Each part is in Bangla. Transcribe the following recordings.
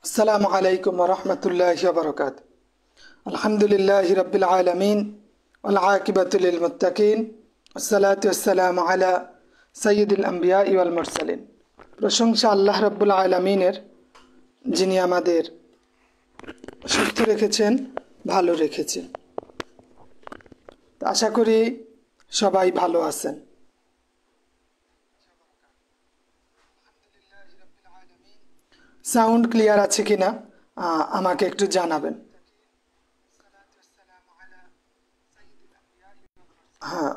अस्सलामु अलैकुम वरहमतुल्लाहि वबरकातुहू। अल्हम्दुलिल्लाहि रब्बिल आलमीन वल आकिबतु लिल मुत्तकीन वस्सलातु वस्सलामु अला सय्यिदिल अंबिया वल मुरसालिन। प्रशंसा आल्लाह रब्बुल आलमीनेर যিনি আমাদের সুস্থ রেখেছেন, ভালো রেখেছেন। আশা করি সবাই ভালো আছেন। সাউন্ড ক্লিয়ার আছে কিনা আমাকে একটু জানাবেন। হ্যাঁ,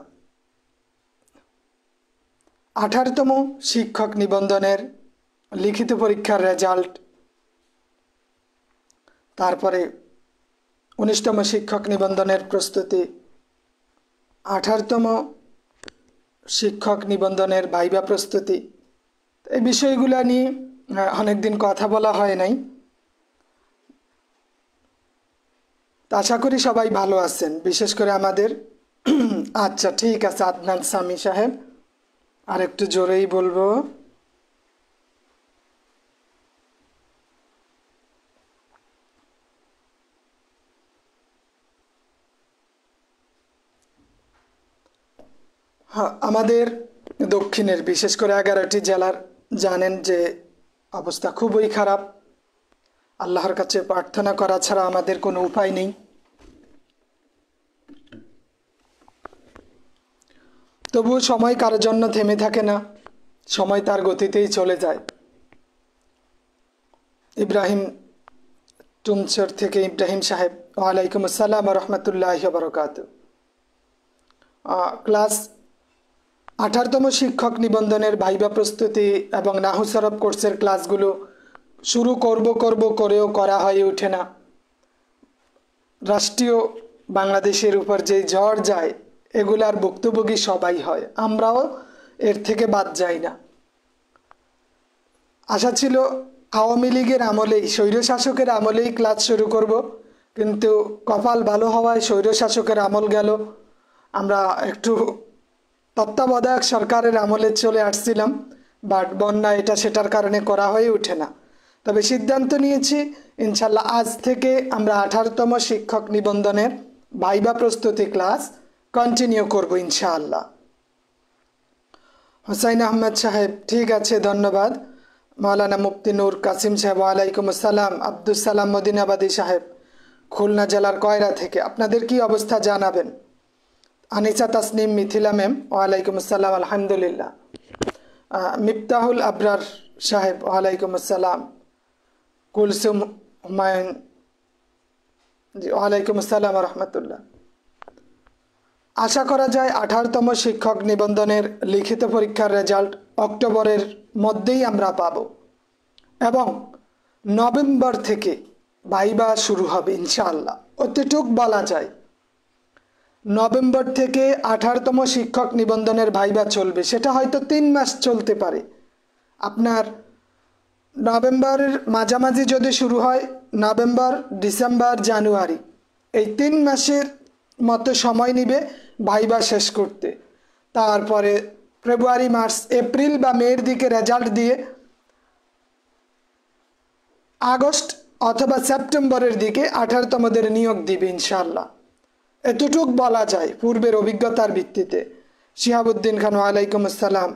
18তম শিক্ষক নিবন্ধনের লিখিত পরীক্ষার রেজাল্ট, তারপরে 19তম শিক্ষক নিবন্ধনের প্রস্তুতি, 18তম শিক্ষক নিবন্ধনের ভাইবা প্রস্তুতি, এই বিষয়গুলো নিয়ে অনেকদিন কথা বলা হয় নাই। আশা করি সবাই ভালো আছেন, বিশেষ করে আমাদের আচ্ছা ঠিক আছে, আদনান সামি সাহেব আর একটু জোরেই বলবো। হ্যাঁ, আমাদের দক্ষিণের বিশেষ করে 11টি জেলার জানেন যে অবস্থা খুবই খারাপ। আল্লাহর কাছে প্রার্থনা করা ছাড়া আমাদের কোনো উপায় নেই। তবুও সময় কারোর জন্য থেমে থাকে না, সময় তার গতিতেই চলে যায়। ইব্রাহিম টুমচর থেকে ইব্রাহিম সাহেব, ওয়ালাইকুম আসসালাম রহমতুল্লাহি ওয়া বারাকাতুহু। ক্লাস 18তম শিক্ষক নিবন্ধনের ভাইবা প্রস্তুতি এবং নাহু সরফ কোর্সের ক্লাসগুলো শুরু করব করেও করা হয়ে ওঠে না। রাষ্ট্রীয় বাংলাদেশের উপর যে ঝড় যায়, এগুলার ভুক্তভোগী সবাই হয়, আমরাও এর থেকে বাদ যাই না। আশা ছিল আওয়ামী লীগের আমলেই, স্বৈরশাসকের আমলেই ক্লাস শুরু করব, কিন্তু কপাল ভালো হওয়ায় স্বৈরশাসকের আমল গেল। আমরা একটু তত্ত্বাবধায়ক সরকারের আমলে চলে আসছিলাম, বাট বন্যা এটা সেটার কারণে করা হয়ে ওঠে না। তবে সিদ্ধান্ত নিয়েছি ইনশাল্লাহ আজ থেকে আমরা 18তম শিক্ষক নিবন্ধনের ভাইবা প্রস্তুতি ক্লাস কন্টিনিউ করব ইনশাআল্লাহ। হুসাইন আহমেদ সাহেব ঠিক আছে, ধন্যবাদ। মাওলানা মুফতি নূর কাসিম সাহেব, ওয়ালাইকুম আসসালাম। আব্দুল সালাম মদিনাবাদী সাহেব খুলনা জেলার কয়রা থেকে, আপনাদের কি অবস্থা জানাবেন। আনিসা তাসনিম মিথিলা ম্যাম, ওয়ালাইকুম আসসালাম আলহামদুলিল্লাহ। মিফতাহুল আবরার সাহেব, ওয়ালাইকুম আসসালাম। কুলসুম হুমায়ুন জি, ওয়ালাইকুম আসসালাম রহমতুল্লাহ। আশা করা যায় 18তম শিক্ষক নিবন্ধনের লিখিত পরীক্ষার রেজাল্ট অক্টোবরের মধ্যেই আমরা পাব এবং নভেম্বর থেকে ভাইবা শুরু হবে ইনশাআল্লাহ। অতটুক বলা যায়, নভেম্বর থেকে 18তম শিক্ষক নিবন্ধনের ভাইবা চলবে। সেটা হয়তো 3 মাস চলতে পারে। আপনার নভেম্বরের মাঝামাঝি যদি শুরু হয়, নভেম্বর, ডিসেম্বর, জানুয়ারি, এই 3 মাসের মতো সময় নেবে ভাইবা শেষ করতে। তারপরে ফেব্রুয়ারি, মার্চ, এপ্রিল বা মের দিকে রেজাল্ট দিয়ে আগস্ট অথবা সেপ্টেম্বরের দিকে 18তমদের নিয়োগ দিবে ইনশাআল্লাহ। এতটুক বলা যায় পূর্বের অভিজ্ঞতার ভিত্তিতে। শিহাবুদ্দিন খান, ওয়ালাইকুম আসসালাম।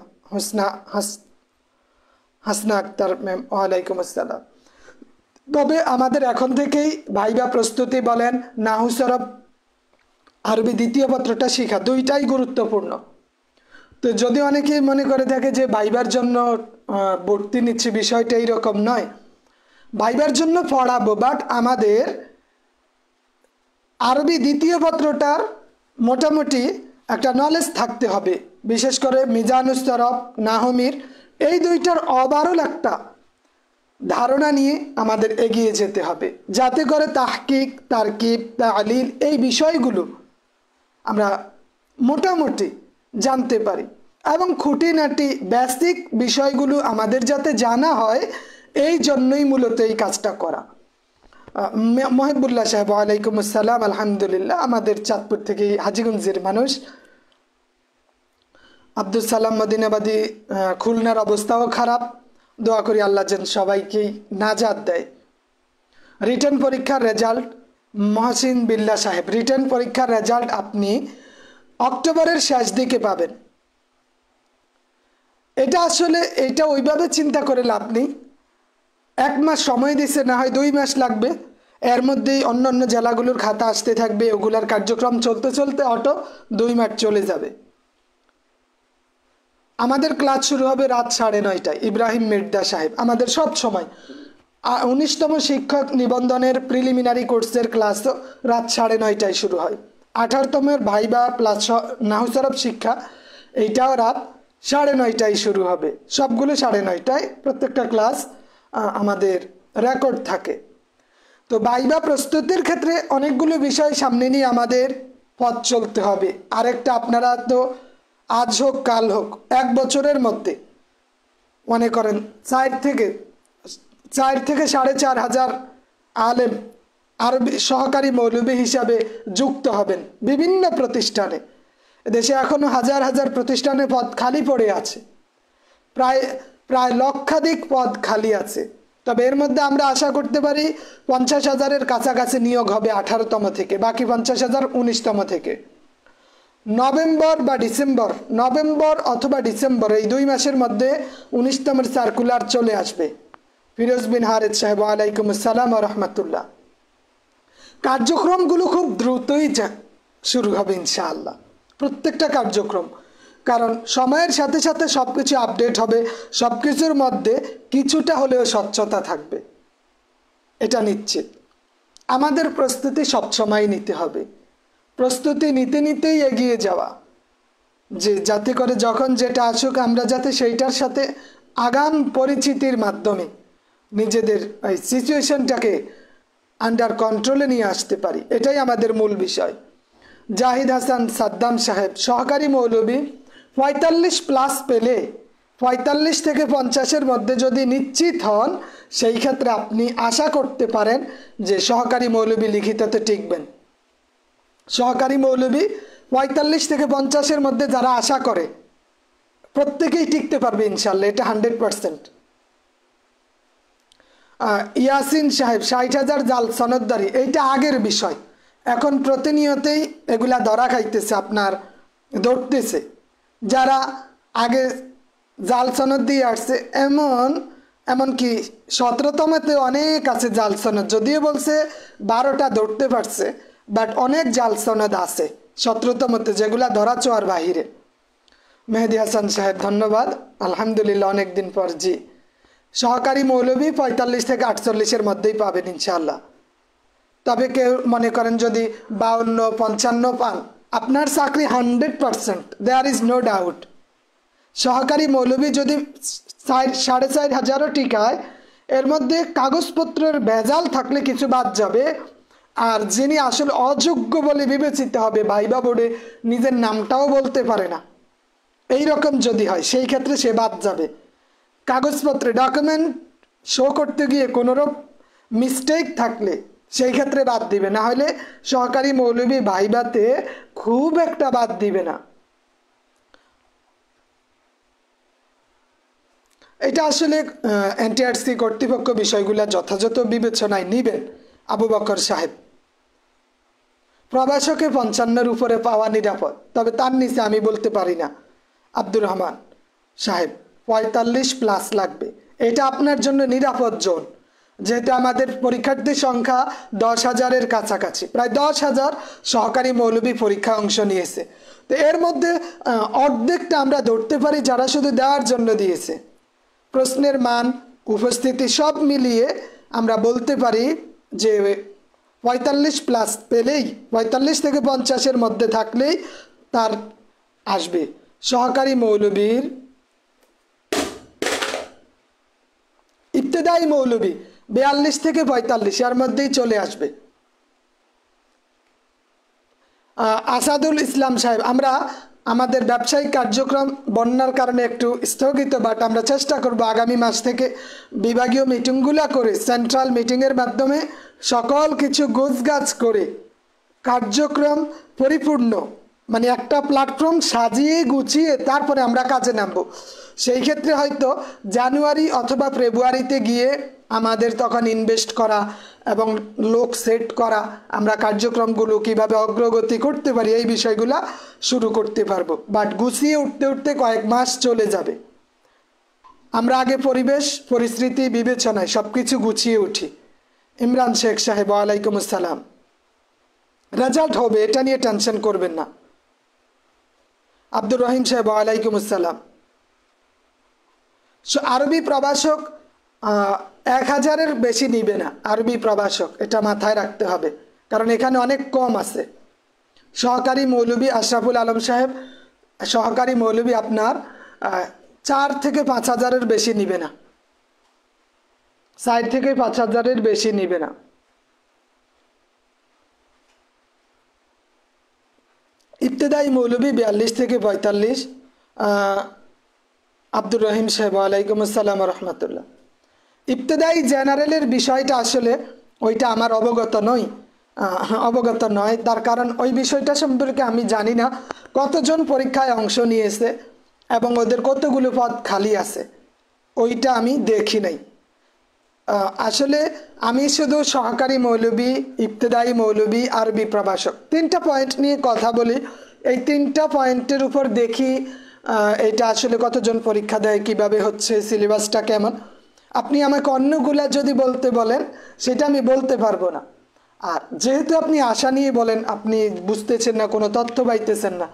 হাসনা আক্তার ম্যাম, ওয়ালাইকুম আসসালাম। তবে আমাদের এখন থেকেই ভাইবা প্রস্তুতি বলেন, নাহু সরফ, আরবি দ্বিতীয় পত্রটা শিখা, দুইটাই গুরুত্বপূর্ণ। তো যদি অনেকেই মনে করে থাকে যে ভাইবার জন্য ভর্তি নিচ্ছি, বিষয়টা এইরকম নয়। ভাইবার জন্য পড়াবো, বাট আমাদের আরবি দ্বিতীয় পত্রটার মোটামুটি একটা নলেজ থাকতে হবে। বিশেষ করে মিজানুস সরফ, নাহমির, এই দুইটার ওভারঅল একটা ধারণা নিয়ে আমাদের এগিয়ে যেতে হবে, যাতে করে তাহকিক, তারকিব, তালিল এই বিষয়গুলো আমরা মোটামুটি জানতে পারি এবং খুঁটিনাটি বেসিক বিষয়গুলো আমাদের যাতে জানা হয়, এই জন্যই মূলত এই কাজটা করা। মহিবুল্লাহ সাহেব, ওয়ালাইকুম আসসালাম আলহামদুলিল্লাহ, আমাদের চাঁদপুর থেকে হাজীগঞ্জের মানুষ। আব্দুল সালাম মদিনাবাদী, খুলনার অবস্থাও খারাপ, দোয়া করি আল্লাহ যেন সবাইকেই নাজাত দেয়। রিটেন পরীক্ষার রেজাল্ট মহসিন বিল্লাহ সাহেব, রিটেন পরীক্ষার রেজাল্ট আপনি অক্টোবরের শেষ দিকে পাবেন। এটা ওইভাবে চিন্তা করে লাভ নেই। 1 মাস সময় দিছে, না হয় 2 মাস লাগবে, এর মধ্যেই অন্য অন্য জেলাগুলোর খাতা আসতে থাকবে, ওগুলার কার্যক্রম চলতে চলতে অটো 2 মাস চলে যাবে। আমাদের ক্লাস শুরু হবে রাত 9:30টায়। ইব্রাহিম মির্জা সাহেব আমাদের সব সময় 19তম শিক্ষক নিবন্ধনের প্রিলিমিনারি কোর্সের ক্লাস রাত 9:30টায় শুরু হয়। 18তমের ভাইবা প্লাস নাহুসরফ শিক্ষা এইটাও রাত 9:30টায় শুরু হবে। সবগুলো 9:30টায়, প্রত্যেকটা ক্লাস আমাদের রেকর্ড থাকে। তো ভাইবা প্রস্তুতির ক্ষেত্রে অনেকগুলো বিষয় সামনে নিয়ে আমাদের পথ চলতে হবে। আরেকটা, আপনারা তো আজ হোক কাল হোক 1 বছরের মধ্যে মনে করেন 4 থেকে 4,500 আলেম আরবি সহকারী মৌলবী হিসাবে যুক্ত হবেন বিভিন্ন প্রতিষ্ঠানে। দেশে এখনো হাজার হাজার প্রতিষ্ঠানে পদ খালি পড়ে আছে, প্রায় লক্ষাধিক পদ খালি আছে। তবে এর মধ্যে আমরা আশা করতে পারি 50,000-এর কাছাকাছি নিয়োগ হবে 18তম থেকে, বাকি 50,000 19তম থেকে। নভেম্বর অথবা ডিসেম্বর এই 2 মাসের মধ্যে 19তমের সার্কুলার চলে আসবে। ফিরোজ বিন হারেদ সাহেব, ওয়ালাইকুম আসসালাম ওয়া রাহমাতুল্লাহ। কার্যক্রমগুলো খুব দ্রুতই শুরু হবে ইনশাআল্লাহ, প্রত্যেকটা কার্যক্রম, কারণ সময়ের সাথে সাথে সব কিছু আপডেট হবে, সব কিছুর মধ্যে কিছুটা হলেও স্বচ্ছতা থাকবে, এটা নিশ্চিত। আমাদের প্রস্তুতি সবসময় নিতে হবে, প্রস্তুতি নিতে নিতেই এগিয়ে যাওয়া, যে যাতে করে যখন যেটা আসুক আমরা যাতে সেইটার সাথে আগাম পরিচিতির মাধ্যমে নিজেদের এই সিচুয়েশনটাকে আন্ডার কন্ট্রোলে নিয়ে আসতে পারি, এটাই আমাদের মূল বিষয়। জাহিদ হাসান সাদ্দাম সাহেব, সহকারী মৌলবী 45+ পেলে 45 থেকে 50-এর মধ্যে যদি নিশ্চিত হন, সেই ক্ষেত্রে আপনি আশা করতে পারেন যে সহকারী মৌলবী লিখিততে টিকবেন। সহকারী মৌলবী 45 থেকে 50-এর মধ্যে যারা আশা করে প্রত্যেকেই টিকতে পারবে ইনশাল্লাহ, এটা 100%। ইয়াসিন সাহেব 60,000 জাল সনদদারি, এইটা আগের বিষয়, এখন প্রতিনিয়তই এগুলা ধরা খাইতেছে, আপনার ধরতেছে। যারা আগে জাল সনদ দিয়ে আসছে, এমনকি 17তমতে অনেক আছে জাল সনদ, যদিও বলছে 12টা ধরতে পারছে, বাট অনেক জাল সনদ আছে 17তমতে, যেগুলা ধরা ছোঁয়ার বাহিরে। মেহেদি হাসান সাহেব ধন্যবাদ, আলহামদুলিল্লাহ অনেকদিন পর। জি, সহকারী মৌলবী 45 থেকে 48-এর মধ্যেই পাবেন ইনশাআল্লাহ। তবে কেউ মনে করেন যদি 52-55 পান, আপনার চাকরি 100%, দেয়ার ইজ নো ডাউট। সহকারী মৌলবী যদি 4,500 টিকায়, এর মধ্যে কাগজপত্রের ভেজাল থাকলে কিছু বাদ যাবে, আর যিনি আসলে অযোগ্য বলে বিবেচিত হবে, ভাইবা বোর্ডে নিজের নামটাও বলতে পারে না, এই রকম যদি হয় সেই ক্ষেত্রে সে বাদ যাবে। কাগজপত্রে ডকুমেন্ট শো করতে গিয়ে কোনোরূপ মিস্টেক থাকলে সেই ক্ষেত্রে বাদ দিবে, না হলে সহকারী মৌলবী ভাইবাতে খুব একটা বাদ দিবে না। এটা আসলে এনটিআরসি কর্তৃপক্ষ বিষয়গুলো যথাযথ বিবেচনায় নিবেন। আবু বকর সাহেব, প্রবাসকে 55-এর উপরে পাওয়া নিরাপদ, তবে তার নিচে আমি বলতে পারি না। আব্দুর রহমান সাহেব 45+ লাগবে, এটা আপনার জন্য নিরাপদ জোন, যেহেতু আমাদের পরীক্ষার্থীর সংখ্যা 10,000-এর কাছাকাছি, প্রায় 10,000 সহকারী মৌলবী পরীক্ষা অংশ নিয়েছে। তো এর মধ্যে অর্ধেকটা আমরা ধরতে পারি যারা শুধু দেওয়ার জন্য দিয়েছে। প্রশ্নের মান, উপস্থিতি সব মিলিয়ে আমরা বলতে পারি যে 45+ পেলেই, 45 থেকে 50-এর মধ্যে থাকলেই তার আসবে। সহকারী মৌলবীর ইবতেদায়ী মৌলবী 42 থেকে 45 এর মধ্যেই চলে আসবে। আসাদুল ইসলাম সাহেব, আমরা আমাদের ব্যবসায়িক কার্যক্রম বন্যার কারণে একটু স্থগিত, বাট আমরা চেষ্টা করব আগামী মাস থেকে বিভাগীয় মিটিংগুলো করে, সেন্ট্রাল মিটিংয়ের মাধ্যমে সকল কিছু গোছগাছ করে কার্যক্রম পরিপূর্ণ মানে একটা প্ল্যাটফর্ম সাজিয়ে গুছিয়ে তারপরে আমরা কাজে নামবো। সেই ক্ষেত্রে হয়তো জানুয়ারি অথবা ফেব্রুয়ারিতে গিয়ে আমাদের তখন ইনভেস্ট করা এবং লোক সেট করা, আমরা কার্যক্রমগুলো কিভাবে অগ্রগতি করতে পারি এই বিষয়গুলো শুরু করতে পারবো। বাট গুছিয়ে উঠতে উঠতে কয়েক মাস চলে যাবে। আমরা আগে পরিবেশ পরিস্থিতি বিবেচনায় সব কিছু গুছিয়ে উঠি। ইমরান শেখ সাহেব, ওয়ালাইকুম আসসালাম। রেজাল্ট হবে, এটা নিয়ে টেনশন করবেন না। আব্দুর রহিম সাহেব, ওয়ালাইকুম আসসালাম। আরবি প্রভাষক 1000-এর বেশি নিবে না আরবি প্রভাষক, এটা মাথায় রাখতে হবে, কারণ এখানে অনেক কম আছে। সহকারী মৌলভী আশরাফুল আলম সাহেব, সহকারী মৌলভী আপনার 4 থেকে 5000-এর বেশি নিবে না, 4 থেকে 5000-এর বেশি নিবে না। ইবতেদায়ী মৌলভী 42 থেকে 45। আব্দুর রহিম সাহেব, ওয়ালাইকুম আসসালাম রহমতুল্লাহ। ইবতেদায়ী জেনারেলের বিষয়টা আসলে ওইটা আমার অবগত নয়, তার কারণ ওই বিষয়টা সম্পর্কে আমি জানি না কতজন পরীক্ষায় অংশ নিয়েছে এবং ওদের কতগুলো পদ খালি আছে, ওইটা আমি দেখি নাই। আসলে আমি শুধু সহকারী মৌলভী, ইবতেদায়ী মৌলভী, আরবি প্রভাষক 3টা পয়েন্ট নিয়ে কথা বলি। এই 3টা পয়েন্টের উপর দেখি এটা আসলে কতজন পরীক্ষা দেয়, কিভাবে হচ্ছে, সিলেবাসটা কেমন। আপনি আমাকে অন্যগুলা যদি বলতে বলেন সেটা আমি বলতে পারবো না। আর যেহেতু আপনি আশা নিয়ে বলেন, আপনি বুঝতেছেন না, কোনো তথ্য পাইতেছেন না,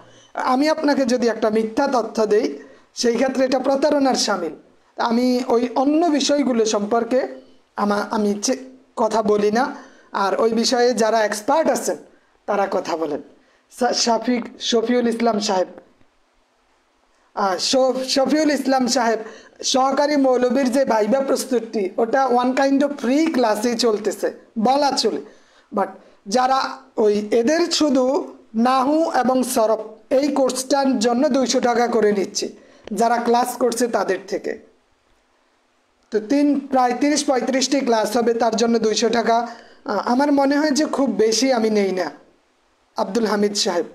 আমি আপনাকে যদি একটা মিথ্যা তথ্য দেই সেই ক্ষেত্রে এটা প্রতারণার শামিল। আমি ওই অন্য বিষয়গুলো সম্পর্কে আমি কথা বলি না, আর ওই বিষয়ে যারা এক্সপার্ট আছেন তারা কথা বলেন। শফিউল ইসলাম সাহেব, শফিউল ইসলাম সাহেব, সহকারী মৌলবীর যে ভাইবা প্রস্তুতি ওটা ওয়ান কাইন্ড অফ ফ্রি ক্লাসেই চলতেছে বলা চলে। বাট যারা ওই এদের শুধু নাহু এবং সরফ এই কোর্সটার জন্য 200 টাকা করে নিচ্ছে যারা ক্লাস করছে তাদের থেকে। তো প্রায় 30-35টি ক্লাস হবে, তার জন্য 200 টাকা। আমার মনে হয় যে খুব বেশি আমি নেই না। আব্দুল হামিদ সাহেব,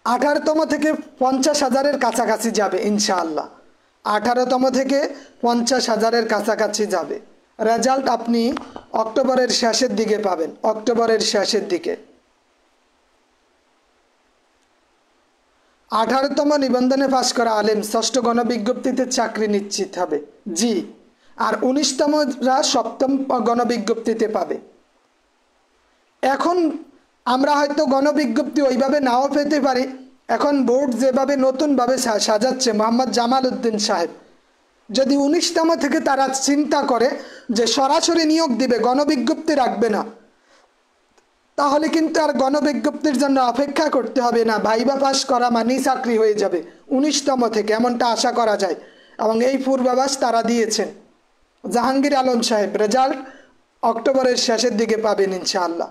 18তম থেকে 50,000-এর কাছাকাছি যাবে ইনশাআল্লাহ। 18তম থেকে 50,000-এর কাছাকাছি যাবে। রেজাল্ট আপনি অক্টোবরের শেষের দিকে পাবেন, অক্টোবরের শেষের দিকে। 18তম নিবন্ধনে পাশ করা আলেম 6ষ্ঠ গণবিজ্ঞপ্তিতে চাকরি নিশ্চিত হবে, জি। আর 19তমরা 7ম গণবিজ্ঞপ্তিতে পাবে। এখন আমরা হয়তো গণবিজ্ঞপ্তি ওইভাবে নাও পেতে পারি। এখন বোর্ড যেভাবে নতুনভাবে সাজাচ্ছে মোহাম্মদ জামাল উদ্দিন সাহেব, যদি 19তম থেকে তারা চিন্তা করে যে সরাসরি নিয়োগ দিবে, গণবিজ্ঞপ্তি রাখবে না, তাহলে কিন্তু আর গণবিজ্ঞপ্তির জন্য অপেক্ষা করতে হবে না। ভাইবা পাস করা মানেই চাকরি হয়ে যাবে 19তম থেকে, এমনটা আশা করা যায় এবং এই পূর্বাভাস তারা দিয়েছেন। জাহাঙ্গীর আলম সাহেব, রেজাল্ট অক্টোবরের শেষের দিকে পাবেন ইনশাআল্লাহ,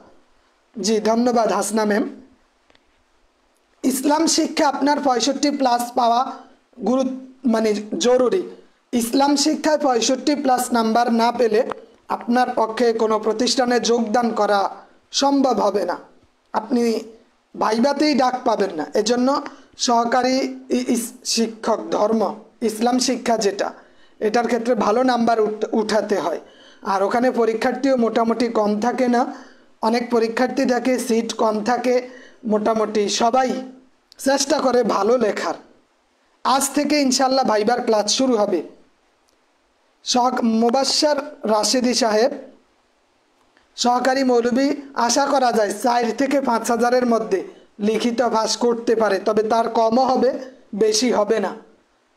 জি। ধন্যবাদ হাসনা ম্যাম। ইসলাম শিক্ষা আপনার 65+ পাওয়া মানে জরুরি। ইসলাম শিক্ষায় 65+ নাম্বার না পেলে আপনার পক্ষে কোনো প্রতিষ্ঠানে যোগদান করা সম্ভব হবে না, আপনি ভাইবাতেই ডাক পাবেন না। এজন্য সহকারী শিক্ষক ধর্ম ইসলাম শিক্ষা যেটা, এটার ক্ষেত্রে ভালো নাম্বার উঠাতে হয়। আর ওখানে পরীক্ষার্থীও মোটামুটি কম থাকে না, অনেক পরীক্ষার্থী থাকে, সিট কম থাকে, মোটামুটি সবাই চেষ্টা করে ভালো লেখার। আজ থেকে ইনশাল্লাহ ভাইবার ক্লাস শুরু হবে। মোবাশ্শর রাশেদি সাহেব, সহকারী মৌলভী, আশা করা যায় 4 থেকে 5,000-এর মধ্যে লিখিত পাস করতে পারে, তবে তার কমও হবে, বেশি হবে না।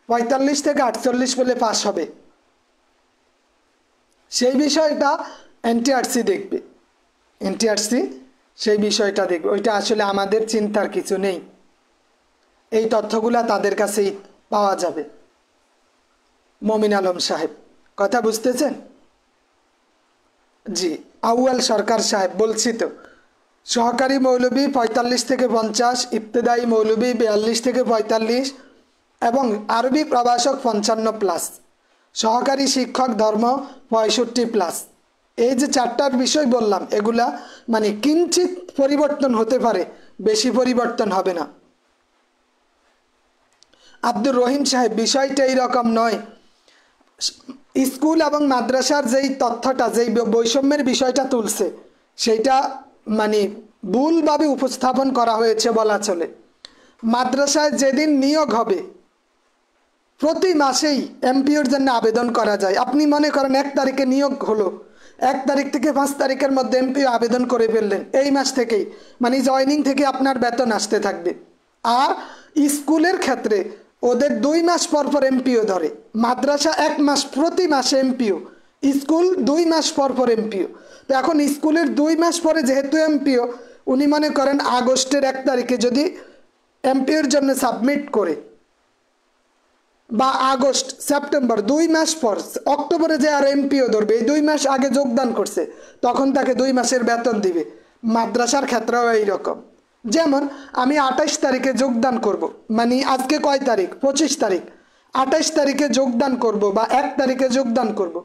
45 থেকে 48 বলে পাস হবে। সেই বিষয়টা এনটিআরসি দেখবে, এনটিআরসি সেই বিষয়টা দেখবে। ওইটা আসলে আমাদের চিন্তার কিছু নেই, এই তথ্যগুলা তাদের কাছেই পাওয়া যাবে। মমিন আলম সাহেব, কথা বুঝতেছেন? জি। আউয়াল সরকার সাহেব, বলছি তো, সহকারী মৌলভী 45 থেকে 50, ইবতেদায়ী মৌলভী 42 থেকে 45 এবং আরবি প্রভাষক 55+, সহকারী শিক্ষক ধর্ম 65+। এই যে চারটার বিষয় বললাম এগুলা মানে কিঞ্চিত পরিবর্তন হতে পারে, বেশি পরিবর্তন হবে না। আব্দুর রহিম সাহেব, বিষয়টা এইরকম নয়। স্কুল এবং মাদ্রাসার যেই তথ্যটা, যেই বৈষম্যের বিষয়টা তুলছে সেইটা মানে ভুলভাবে উপস্থাপন করা হয়েছে বলা চলে। মাদ্রাসায় যেদিন নিয়োগ হবে প্রতি মাসেই এমপিওর জন্য আবেদন করা যায়। আপনি মনে করেন 1 তারিখে নিয়োগ হলো, 1 তারিখ থেকে 5 তারিখের মধ্যে এমপিও আবেদন করে ফেললেন, এই মাস থেকেই মানে জয়নিং থেকে আপনার বেতন আসতে থাকবে। আর স্কুলের ক্ষেত্রে ওদের 2 মাস পর পর এমপিও ধরে, মাদ্রাসা 1 মাস, প্রতি মাসে এমপিও, স্কুল 2 মাস পর পর এমপিও। তো এখন স্কুলের 2 মাস পরে যেহেতু এমপিও, উনি মনে করেন আগস্টের 1 তারিখে যদি এমপিওর জন্য সাবমিট করে বা আগস্ট সেপ্টেম্বর 2 মাস পর অক্টোবরে যে আর এমপিও ধরবে, এই 2 মাস আগে যোগদান করছে, তখন তাকে 2 মাসের বেতন দিবে। মাদ্রাসার ক্ষেত্রেও এইরকম। যেমন আমি 28 তারিখে যোগদান করব, মানে আজকে কয় তারিখ, 25 তারিখ, 28 তারিখে যোগদান করব বা 1 তারিখে যোগদান করব।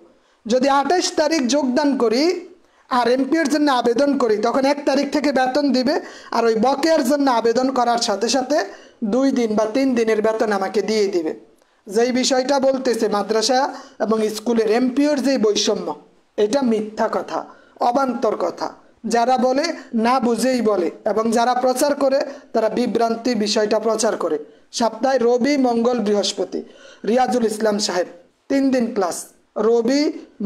যদি 28 তারিখ যোগদান করি আর এমপিওর জন্য আবেদন করি, তখন 1 তারিখ থেকে বেতন দিবে। আর ওই বকেয়ার জন্য আবেদন করার সাথে সাথে 2 দিন বা 3 দিনের বেতন আমাকে দিয়ে দিবে। যেই বিষয়টা বলতেছে মাদ্রাসা এবং স্কুলের এমপিওর যে বৈষম্য, এটা মিথ্যা কথা, অবান্তর কথা। যারা বলে না বুঝেই বলে, এবং যারা প্রচার করে তারা বিভ্রান্তি বিষয়টা প্রচার করে। সপ্তাহে রবি, মঙ্গল, বৃহস্পতি রিয়াজুল ইসলাম সাহেব 3 দিন ক্লাস, রবি,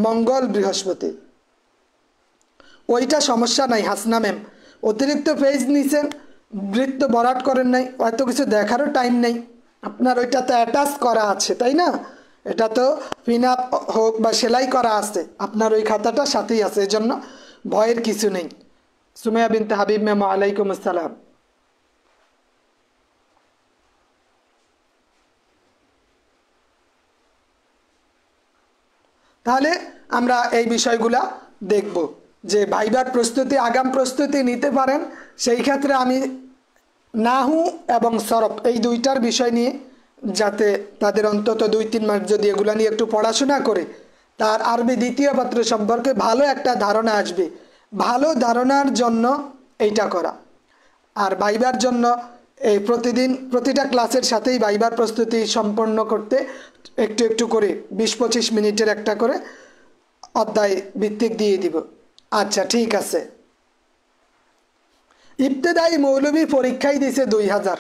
মঙ্গল, বৃহস্পতি। ওইটা সমস্যা নাই হাসনা ম্যাম, অতিরিক্ত পেজ নিছেন, বৃত্ত ভরাট করেন নাই, হয়তো কিছু দেখারও টাইম নেই। আপনার ওইটা তো অ্যাটাচ করা আছে, তাই না? এটা তো পিন আপ হোক বা সেলাই করা আছে, আপনার ওই খাতাটার সাথেই আছে, এই জন্য ভয়ের কিছু নেই। সুমাইয়া বিনতে হাবিব ম্যাম, ওয়ালাইকুম আসসালাম। তাহলে আমরা এই বিষয়গুলা দেখব যে ভাইবার প্রস্তুতি, আগাম প্রস্তুতি নিতে পারেন। সেই ক্ষেত্রে আমি নাহু এবং সরফ এই 2টার বিষয় নিয়ে, যাতে তাদের অন্তত 2-3 মাস যদি এগুলা নিয়ে একটু পড়াশোনা করে, তার আরবি 2য় পত্র সম্পর্কে ভালো একটা ধারণা আসবে। ভালো ধারণার জন্য এইটা করা। আর ভাইবার জন্য এই প্রতিদিন প্রতিটা ক্লাসের সাথেই ভাইবার প্রস্তুতি সম্পন্ন করতে একটু একটু করে 20-25 মিনিটের একটা করে অধ্যায় ভিত্তিক দিয়ে দিব। আচ্ছা, ঠিক আছে। ইবতেদায়ী মৌলবী পরীক্ষাই দিছে 2000,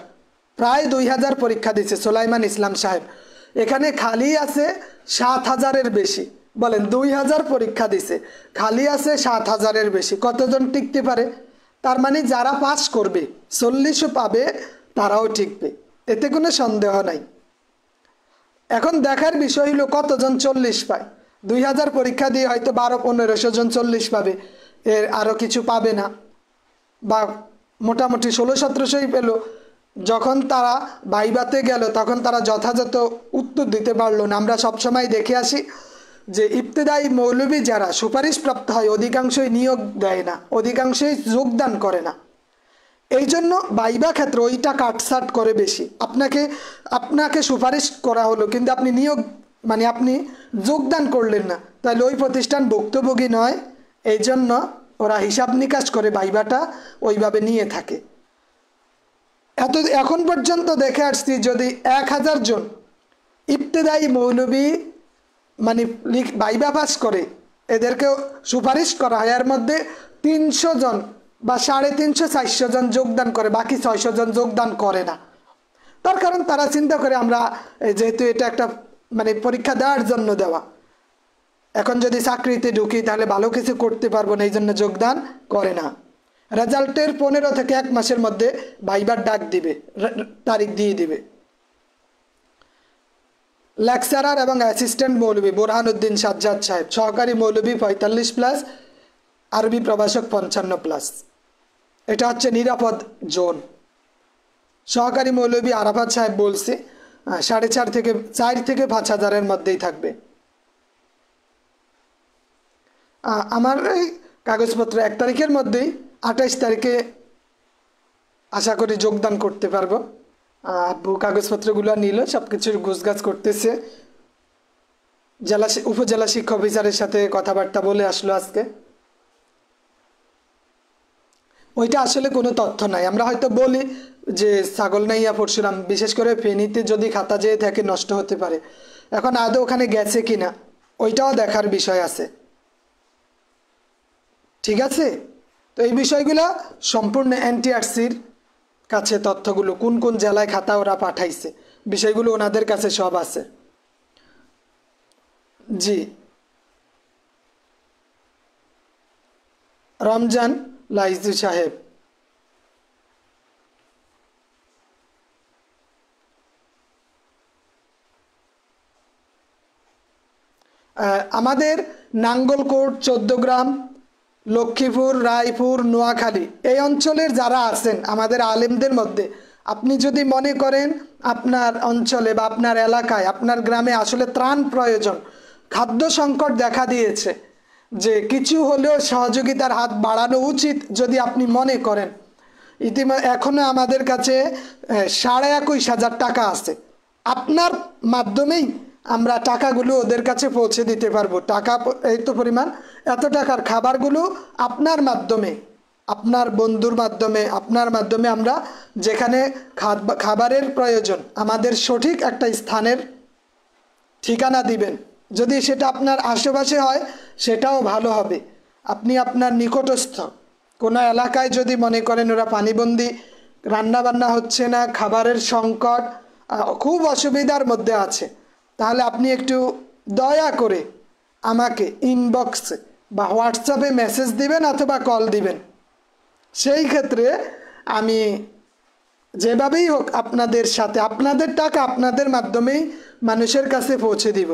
প্রায় 2000 পরীক্ষা দিছে সোলাইমান ইসলাম সাহেব। এখানে খালি আছে 7000-এর বেশি। বলেন 2000 পরীক্ষা দিছে, খালি আছে 7000-এর বেশি, কতজন টিকতে পারে? তার মানে যারা পাস করবে 40ও পাবে, তারাও টিকবে, এতে কোনো সন্দেহ নাই। এখন দেখার বিষয় হলো কতজন 40 পায়। 2000 পরীক্ষা দিয়ে হয়তো 1200-1500 জন 40 পাবে, এর আরও কিছু পাবে না, বা মোটামুটি 1600-1700ই পেল। যখন তারা ভাইবাতে গেল তখন তারা যথাযথ উত্তর দিতে পারলো না। আমরা সবসময় দেখে আসি যে ইবতেদায়ী মৌলবী যারা সুপারিশপ্রাপ্ত হয় অধিকাংশই নিয়োগ দেয় না, অধিকাংশই যোগদান করে না। এই জন্য ভাইবা ক্ষেত্রে ওইটা কাটছাট করে বেশি। আপনাকে সুপারিশ করা হলো কিন্তু আপনি নিয়োগ মানে আপনি যোগদান করলেন না, তাহলে ওই প্রতিষ্ঠান ভুক্তভোগী নয়। এই জন্য ওরা হিসাব নিকাশ করে ভাইবাটা ওইভাবে নিয়ে থাকে। এখন পর্যন্ত দেখে আসছি যদি 1000 জন ইবতেদায়ী মৌলবী মানে ভাইবা পাস করে, এদেরকে সুপারিশ করা হয়, এর মধ্যে 300 জন বা 350-400 জন যোগদান করে, বাকি 600 জন যোগদান করে না। তার কারণ তারা চিন্তা করে আমরা যেহেতু এটা একটা মানে পরীক্ষা দেওয়ার জন্য দেওয়া, এখন যদি চাকরিতে ঢুকি তাহলে ভালো কিছু করতে পারবো না, এই জন্য যোগদান করে না। রেজাল্টের 15 থেকে 1 মাসের মধ্যে ভাইবার ডাক দিবে, তারিখ দিয়ে দিবে। লেকচারার এবং অ্যাসিস্ট্যান্ট মৌলবী বোরহানুদ্দিন সাজ্জাদ সাহেব, সহকারী মৌলবী 45+, আরবি প্রভাষক 55+। এটা হচ্ছে নিরাপদ জোন। সহকারী মৌলবী আরাফাত সাহেব বলছে 4.5 থেকে 5,000-এর মধ্যেই থাকবে। আমার এই কাগজপত্র 1 তারিখের মধ্যেই, 28 তারিখে আশা করি যোগদান করতে পারবো। আব্বু কাগজপত্রগুলো নিল, সব কিছুর গোছগাছ করতেছে। উপজেলা শিক্ষা অফিসারের সাথে কথাবার্তা বলে আসলো আজকে। ওইটা আসলে কোনো তথ্য নাই। আমরা হয়তো বলি যে ছাগলনাইয়া পরশুরাম, বিশেষ করে ফেনীতে যদি খাতা যেয়ে থাকে নষ্ট হতে পারে। এখন আদৌ ওখানে গেছে কিনা ওইটাও দেখার বিষয় আছে। ঠিক আছে, তো এই বিষয়গুলো সম্পূর্ণ এনটিআরসির কাছে তথ্যগুলো, কোন কোন জেলায় খাতা ওরা পাঠাইছে বিষয়গুলো ওনাদের কাছে সব আছে। জি, রমজান লাইজু সাহেব, আমাদের নাঙ্গলকোট, চৌদ্দগ্রাম, লক্ষ্মীপুর, রায়পুর, নোয়াখালী এই অঞ্চলের যারা আছেন আমাদের আলেমদের মধ্যে, আপনি যদি মনে করেন আপনার অঞ্চলে বা আপনার এলাকায়, আপনার গ্রামে আসলে ত্রাণ প্রয়োজন, খাদ্য সংকট দেখা দিয়েছে, যে কিছু হলেও সহযোগিতার হাত বাড়ানো উচিত যদি আপনি মনে করেন, এখনো আমাদের কাছে 21,500 টাকা আছে। আপনার মাধ্যমেই আমরা টাকাগুলো ওদের কাছে পৌঁছে দিতে পারবো। টাকা এই তো পরিমাণ, এত টাকার খাবারগুলো আপনার মাধ্যমে, আপনার বন্ধুর মাধ্যমে, আপনার মাধ্যমে আমরা যেখানে খাবারের প্রয়োজন আমাদের সঠিক একটা স্থানের ঠিকানা দিবেন। যদি সেটা আপনার আশেপাশে হয় সেটাও ভালো হবে। আপনি আপনার নিকটস্থ কোনো এলাকায় যদি মনে করেন ওরা পানিবন্দি, রান্না বান্না হচ্ছে না, খাবারের সংকট, খুব অসুবিধার মধ্যে আছে, তাহলে আপনি একটু দয়া করে আমাকে ইনবক্সে বা হোয়াটসঅ্যাপে মেসেজ দিবেন অথবা কল দিবেন। সেই ক্ষেত্রে আমি যেভাবেই হোক আপনাদের সাথে, আপনাদের টাকা আপনাদের মাধ্যমেই মানুষের কাছে পৌঁছে দিব।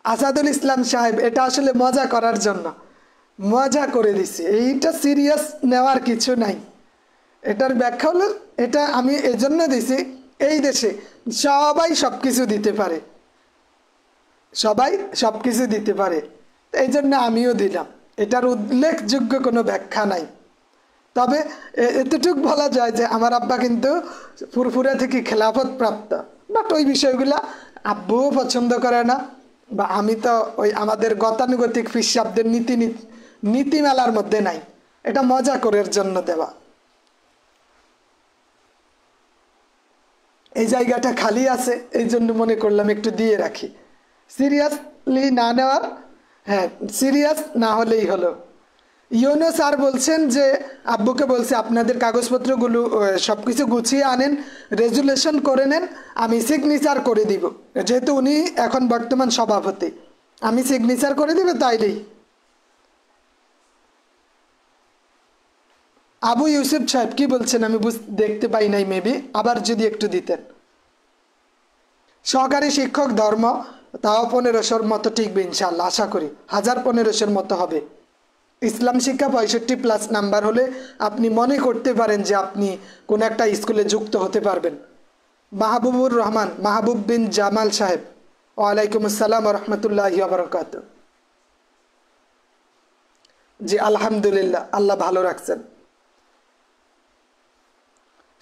আসাদুল ইসলাম সাহেব, এটা আসলে মজা করার জন্য মজা করে দিছি, এইটা সিরিয়াস নেওয়ার কিছু নাই। এটার ব্যাখ্যা হলো, এটা আমি এজন্য দিছি, এই দেশে সবাই সব কিছু দিতে পারে, সবাই সব কিছু দিতে পারে, এই জন্য আমিও দিলাম। এটার উল্লেখযোগ্য কোনো ব্যাখ্যা নাই। তবে এতটুক বলা যায় যে আমার আব্বা কিন্তু ফুরফুরা থেকে খেলাফত প্রাপ্ত, বাট ওই বিষয়গুলা আব্বুও পছন্দ করে না, বা আমি তো ওই আমাদের গতানুগতিক ফিসাবদের নীতিমালার মধ্যে নাই। এটা মজা করার জন্য দেওয়া। এই জায়গাটা খালি আছে, এই জন্য মনে করলাম একটু দিয়ে রাখি। সিরিয়াসলি না নেওয়ার, হ্যাঁ সিরিয়াস না হলেই হলো। ইউনো স্যার বলছেন যে আব্বুকে বলছে আপনাদের কাগজপত্রগুলো সব কিছু গুছিয়ে আনেন, রেজুলেশন করে নেন, আমি সিগনেচার করে দিব। যেহেতু উনি এখন বর্তমান সভাপতি, আমি সিগনেচার করে দিব তাইলেই। আবু ইউসুফ সাহেব কি বলছেন আমি দেখতে পাই নাই, মেবি আবার যদি একটু দিতেন। সহকারী শিক্ষক ধর্ম, তাও 1500-র মতো টিকবে ইনশাল্লাহ, আশা করি 1000-1500-র মতো হবে। ইসলাম শিক্ষা 65+ নাম্বার হলে আপনি মনে করতে পারেন যে আপনি কোন একটা স্কুলে যুক্ত হতে পারবেন। মাহবুবুর রহমান, মাহবুব বিন জামাল সাহেব, ওয়ালাইকুম আসসালাম রহমতুল্লাহি ওয়া বারাকাতুহু। জি আলহামদুলিল্লাহ, আল্লাহ ভালো রাখছেন।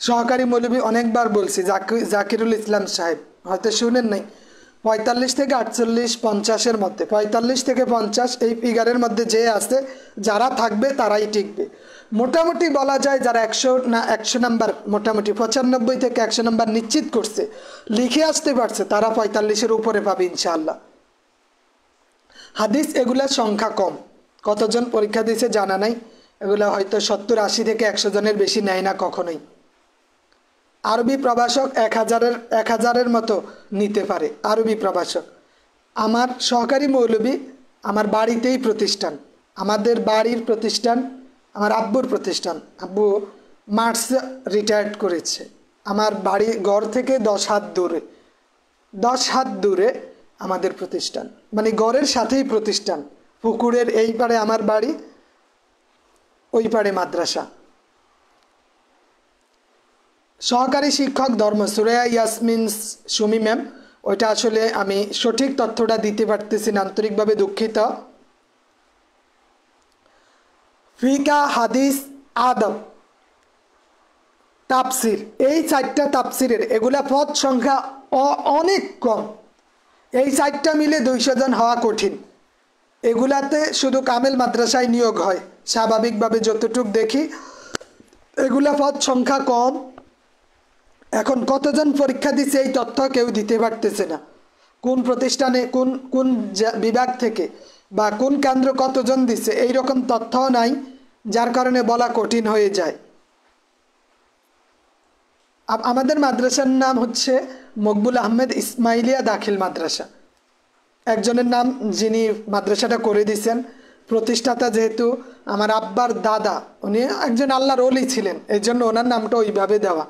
সহকারী মৌলবী অনেকবার বলছি, জাকিরুল ইসলাম সাহেব হয়তো শুনেন নাই। 45 থেকে 48, 50-এর মধ্যে, 45 থেকে 50 এই ফিগারের মধ্যে যে আছে, যারা থাকবে তারাই টিকবে। মোটামুটি বলা যায় যারা 100 নাম্বার, মোটামুটি 95 থেকে 100 নাম্বার নিশ্চিত করছে, লিখে আসতে পারছে, তারা 45-এর উপরে পাবে ইনশাআল্লাহ। হাদিস এগুলার সংখ্যা কম, কতজন পরীক্ষা দিয়েছে জানা নাই, এগুলা হয়তো 70-80 থেকে 100 জনের বেশি নেয় না কখনোই। আরবি প্রভাষক 1000-এর মতো নিতে পারে আরবি প্রভাষক। আমার সহকারী মৌলবী আমার বাড়িতেই প্রতিষ্ঠান, আমাদের বাড়ির প্রতিষ্ঠান, আমার আব্বুর প্রতিষ্ঠান। আব্বু মার্চে রিটায়ার্ড করেছে। আমার বাড়ি ঘর থেকে 10 হাত দূরে, 10 হাত দূরে আমাদের প্রতিষ্ঠান, মানে ঘরের সাথেই প্রতিষ্ঠান। পুকুরের এই পারে আমার বাড়ি, ওই পারে মাদ্রাসা। সহকারী শিক্ষক ধর্ম, সুরায়া ইয়াসমিন সুমি ম্যাম, ওইটা আসলে আমি সঠিক তথ্যটা দিতে পারতেছি না, আন্তরিকভাবে দুঃখিত। ফিকা, হাদিস, আদব, তাফসির, এই 4টা তাফসিরের এগুলা পদ সংখ্যা অনেক কম। এই 4টা মিলে 200 জন হওয়া কঠিন। এগুলাতে শুধু কামেল মাদ্রাসায় নিয়োগ হয়, স্বাভাবিকভাবে যতটুক দেখি এগুলা পদ সংখ্যা কম। এখন কতজন পরীক্ষা দিচ্ছে এই তথ্য কেউ দিতে পারতেছে না। কোন প্রতিষ্ঠানে কোন কোন বিভাগ থেকে বা কোন কেন্দ্র কতজন দিচ্ছে এইরকম তথ্যও নাই, যার কারণে বলা কঠিন হয়ে যায়। আমাদের মাদ্রাসার নাম হচ্ছে মকবুল আহমেদ ইসমাইলিয়া দাখিল মাদ্রাসা। একজনের নাম যিনি মাদ্রাসাটা করে দিয়েছেন, প্রতিষ্ঠাতা যেহেতু আমার আব্বার দাদা, উনি একজন আল্লাহর ওলি ছিলেন, এই জন্য ওনার নামটা ওইভাবে দেওয়া,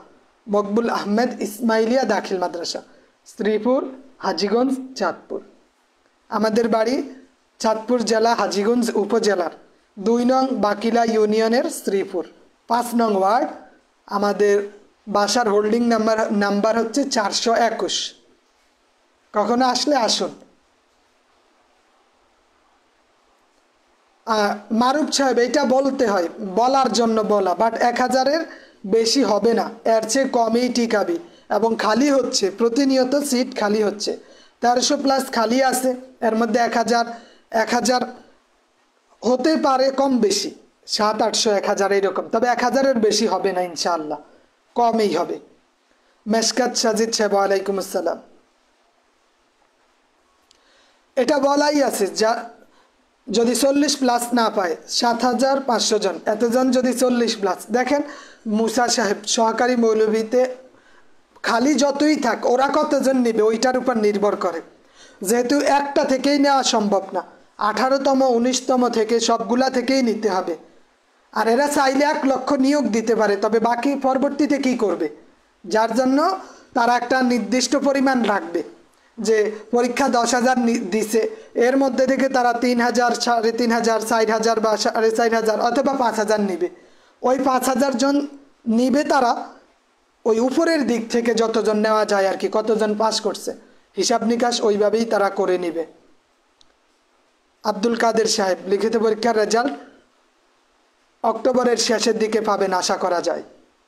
মকবুল আহমেদ ইসমাইলিয়া দাখিল মাদ্রাসা, শ্রীপুর, হাজীগঞ্জ, চাঁদপুর। আমাদের বাড়ি চাঁদপুর জেলা হাজীগঞ্জ উপজেলার 2 নং বাকিলা ইউনিয়নের শ্রীপুর 5 নং ওয়ার্ড। আমাদের বাসার হোল্ডিং নাম্বার হচ্ছে 421। কখনো আসলে আসুন। মারুফ সাহেব, এটা বলতে হয়, বলার জন্য বলা, বাট 1000-এর বেশি হবে না, এর চেয়ে কমই টিকাবি। এবং খালি হচ্ছে, প্রতিনিয়ত সিট খালি হচ্ছে, 1300+ খালি আছে, এর মধ্যে 1000 হতে পারে কম বেশি, 700-800 1000 এইরকম, তবে 1000-এর বেশি হবে না ইনশাআল্লাহ, কমই হবে। মেশকাত সাজিদ সাহেব, ওয়ালাইকুম আসসালাম। এটা বলাই আছে, যা যদি 40+ না পায়, 7500 জন, এতজন যদি 40+, দেখেন মুসা সাহেব সহকারী মৌলভীতে খালি যতই থাক ওরা কতজন নেবে ওইটার উপর নির্ভর করে, যেহেতু একটা থেকেই নেওয়া সম্ভব না, 18তম 19তম থেকে সবগুলা থেকেই নিতে হবে। আর এরা চাইলে 1 লক্ষ নিয়োগ দিতে পারে, তবে বাকি পরবর্তীতে কি করবে, যার জন্য তারা একটা নির্দিষ্ট পরিমাণ রাখবে, যে পরীক্ষা 10,000 দিছে, এর মধ্যে থেকে তারা 3,000, 3,500, 4,000 বা 4,500 অথবা 5,000 নিবে। ওই 5,000 জন নিবে তারা, ওই উপরের দিক থেকে যতজন নেওয়া যায় আর কি, কতজন পাস করছে হিসাব নিকাশ ওইভাবেই তারা করে নিবে। আব্দুল কাদের সাহেব, লিখিত পরীক্ষার রেজাল্ট অক্টোবরের শেষের দিকে পাবেন আশা করা যায়,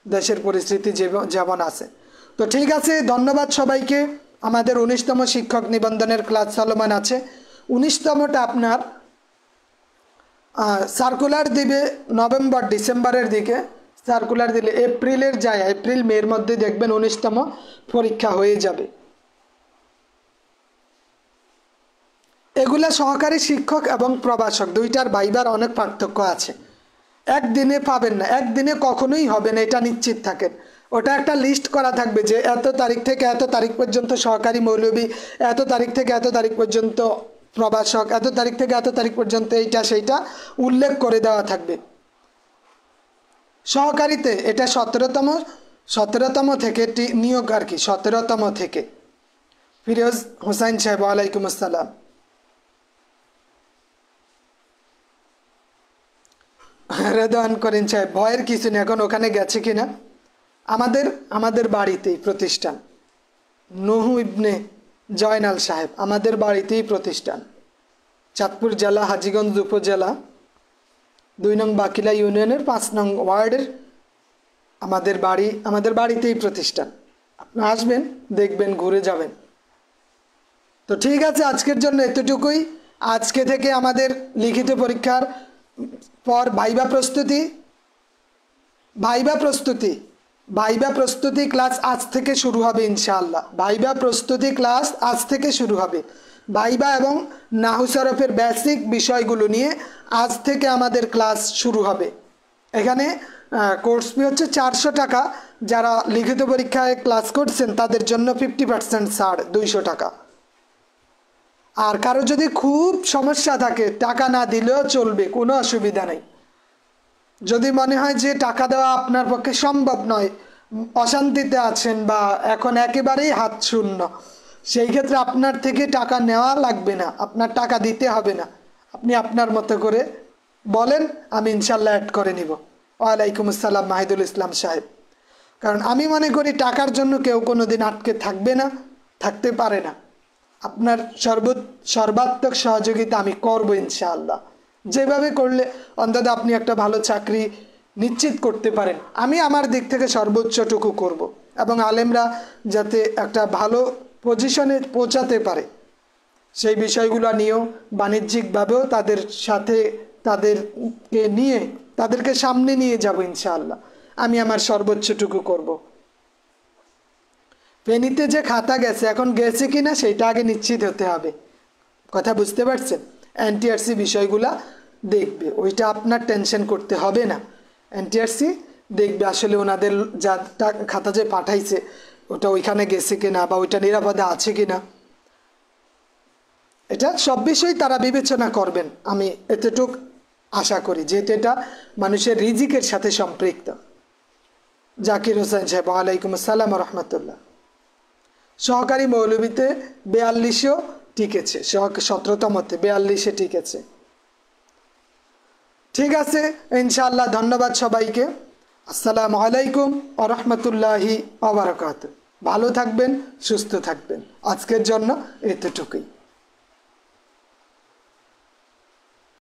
দেশের পরিস্থিতি যেমন আছে। তো ঠিক আছে, ধন্যবাদ সবাইকে। আমাদের 19তম শিক্ষক নিবন্ধনের ক্লাস চলমান আছে। 19তমটা আপনার সার্কুলার দিবে নভেম্বর ডিসেম্বরের দিকে, সার্কুলার দিলে এপ্রিলের যায়, এপ্রিল মের মধ্যে দেখবেন 19তম পরীক্ষা হয়ে যাবে। এগুলা সহকারী শিক্ষক এবং প্রভাষক দুইটার ভাইবার অনেক পার্থক্য আছে। একদিনে পাবেন না, একদিনে কখনোই হবে না, এটা নিশ্চিত থাকেন। ওটা একটা লিস্ট করা থাকবে যে এত তারিখ থেকে এত তারিখ পর্যন্ত সহকারী মৌলভী, এত তারিখ থেকে এত তারিখ পর্যন্ত প্রভাষক, এত তারিখ থেকে এত তারিখ পর্যন্ত এইটা সেইটা উল্লেখ করে দেওয়া থাকবে। সহকারীতে এটা 17তম থেকে নিয়োগ আর কি, 17তম থেকে। ফিরোজ হোসাইন সাহেব, ওয়ালাইকুম আসসালাম। রেদওয়ান করিম সাহেব, ভয়ের কিছু নেই, এখন ওখানে গেছে কিনা। আমাদের বাড়িতেই প্রতিষ্ঠান, নুহু ইবনে জয়নাল সাহেব, আমাদের বাড়িতেই প্রতিষ্ঠান, চাঁদপুর জেলা হাজীগঞ্জ উপজেলা 2 নং বাকিলা ইউনিয়নের 5 নং ওয়ার্ডের আমাদের বাড়িতেই প্রতিষ্ঠান। আপনি আসবেন, দেখবেন, ঘুরে যাবেন। তো ঠিক আছে, আজকের জন্য এতটুকুই। আজকে থেকে আমাদের লিখিত পরীক্ষার পর ভাইবা প্রস্তুতি ক্লাস আজ থেকে শুরু হবে ইনশাআল্লাহ। ভাইবা প্রস্তুতি ক্লাস আজ থেকে শুরু হবে। ভাইবা এবং নাহু সরফের বেসিক বিষয়গুলো নিয়ে আজ থেকে আমাদের ক্লাস শুরু হবে। এখানে কোর্স ফি হচ্ছে 400 টাকা। যারা লিখিত পরীক্ষায় ক্লাস করছেন তাদের জন্য 50% ছাড়, 200 টাকা। আর কারো যদি খুব সমস্যা থাকে, টাকা না দিলেও চলবে, কোনো অসুবিধা নেই। যদি মনে হয় যে টাকা দেওয়া আপনার পক্ষে সম্ভব নয়, অশান্তিতে আছেন বা এখন একেবারেই হাত শূন্য, সেই ক্ষেত্রে আপনার থেকে টাকা নেওয়া লাগবে না, আপনার টাকা দিতে হবে না। আপনি আপনার মতো করে বলেন, আমি ইনশাল্লাহ অ্যাড করে নিব। ওয়ালাইকুম আসসালাম মাহিদুল ইসলাম সাহেব। কারণ আমি মনে করি টাকার জন্য কেউ কোনো দিন আটকে থাকবে না, থাকতে পারে না। আপনার সর্বাত্মক সহযোগিতা আমি করব ইনশাআল্লাহ। যেভাবে করলে অন্তত আপনি একটা ভালো চাকরি নিশ্চিত করতে পারেন, আমি আমার দিক থেকে সর্বোচ্চটুকু করব, এবং আলেমরা যাতে একটা ভালো পজিশনে পৌঁছাতে পারে সেই বিষয়গুলো নিয়েও বাণিজ্যিকভাবেও তাদের সাথে তাদেরকে নিয়ে তাদেরকে সামনে নিয়ে যাব ইনশাআল্লাহ। আমি আমার সর্বোচ্চটুকু করব। ফেনীতে যে খাতা গেছে, এখন গেছে কিনা সেটা আগে নিশ্চিত হতে হবে। কথা বুঝতে পারছেন? এনটিআরসি বিষয়গুলা দেখবে, ওইটা আপনার টেনশন করতে হবে না। এনটিআরসি দেখবে আসলে ওনাদের যা খাতা যে পাঠাইছে ওটা ওইখানে গেছে কিনা বা ওইটা নিরাপদে আছে কিনা, এটা সব বিষয় তারা বিবেচনা করবেন, আমি এতটুক আশা করি, যেহেতু এটা মানুষের রিজিকের সাথে সম্পৃক্ত। জাকির হোসেন সাহেব, ওয়ালাইকুম আসসালাম রহমতুল্লাহ। সহকারী মৌলবীতে 42ও টিকেছে, 17তমতে 42-এ টিকেছে। ঠিক আছে ইনশাআল্লাহ, ধন্যবাদ সবাইকে। আসসালামু আলাইকুম ওয়া রাহমাতুল্লাহি ওয়া বারাকাতুহু। ভালো থাকবেন, সুস্থ থাকবেন। আজকের জন্য এতটুকুই।